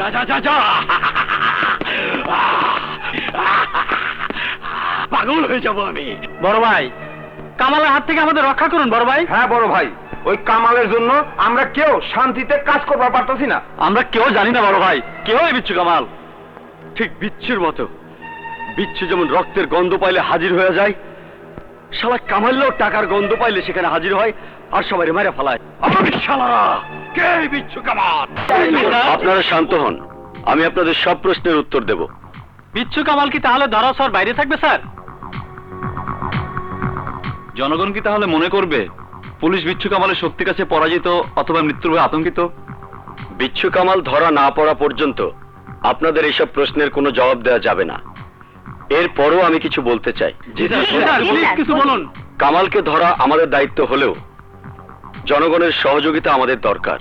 যা যা যা যা, পাগল হয়ে যাবো আমি। বড় ভাই, কামালের হাত থেকে আমাদের রক্ষা করুন বড় ভাই। হ্যাঁ বড় ভাই, ওই কামালের জন্য আমরা কেউ শান্তিতে কাজ করবার পারতেছি না। আমরা কেউ জানি না বড় ভাই, কেউ এই বিচ্ছু কামাল। ঠিক বিচ্ছুর মতো, বিচ্ছু যেমন রক্তের গন্ধ পাইলে হাজির হয়ে যায়, শালা কামাল্লেও টাকার গন্ধ পাইলে সেখানে হাজির হয় আর সবাই মেরে ফেলায়। শালারা কে বিচ্ছু কামাল? আপনারা শান্ত হন, আমি আপনাদের সব প্রশ্নের উত্তর দেব। বিচ্ছু কামাল কি তাহলে ধরাছোঁয়ার বাইরে থাকবে স্যার? জনগণ কি তাহলে মনে করবে পুলিশ বিচ্ছু কামালের শক্তির কাছে পরাজিত অথবা মৃত্যুর ভয়ে আতঙ্কিত? বিচ্ছু কামাল ধরা না পড়া পর্যন্ত আপনাদের এইসব প্রশ্নের কোনো জবাব দেওয়া যাবে না। এরপরও আমি কিছু বলতে চাই। কিছু বলুন। কামালকে ধরা আমাদের দায়িত্ব হলেও জনগণের সহযোগিতা আমাদের দরকার।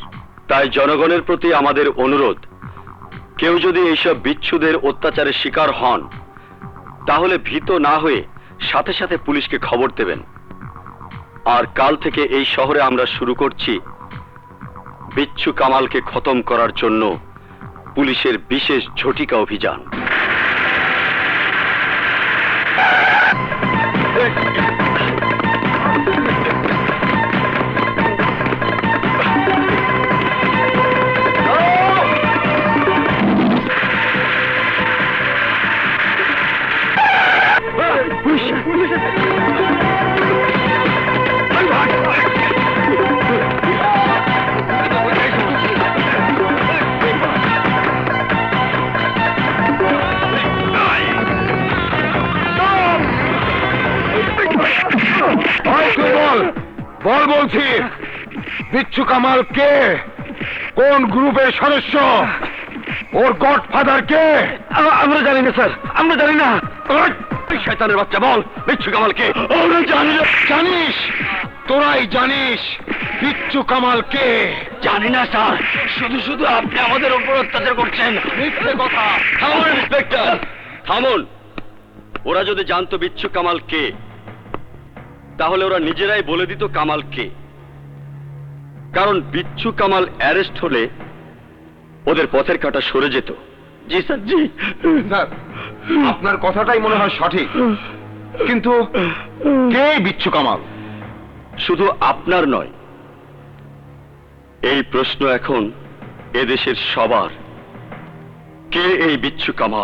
তাই জনগণের প্রতি আমাদের অনুরোধ, কেউ যদি এইসব বিচ্ছুদের অত্যাচারের শিকার হন তাহলে ভীত না হয়ে সাথে সাথে পুলিশকে খবর দেবেন। আর কাল থেকে এই শহরে আমরা শুরু করছি বিচ্ছু কামালকে খতম করার জন্য পুলিশের বিশেষ ঝটিকা অভিযান। বল বলছি, বিচ্ছু কামাল কে? কোন গ্রুপের সদস্য? ওর গডফাদার কে? আমরা জানি না স্যার, আমরা জানি না। শয়তানের বাচ্চা, বল বিচ্ছু কামাল কে? আমরা জানি না। জানিস? তোরাই জানিস বিচ্ছু কামাল কে? জানি না স্যার, শুধু শুধু আপনি আমাদের উপর অত্যাচার করছেন। মিথ্যে কথা। থামুন ইন্সপেক্টর, থামুন। ওরা যদি জানতো বিচ্ছু কামাল কে, তাহলে ওরা নিজেরাই বলে দিত কামাল কে। কারণ বিচ্ছু কামাল অ্যারেস্ট হলে ওদের পথের কাঁটা সরে যেত। জি স্যার, জি স্যার, আপনার কথাটাই মনে হয় সঠিক, কিন্তু কে বিচ্ছু কামাল? শুধু আপনার নয়, এই প্রশ্ন এখন এদেশের সবার, কে এই বিচ্ছু কামাল?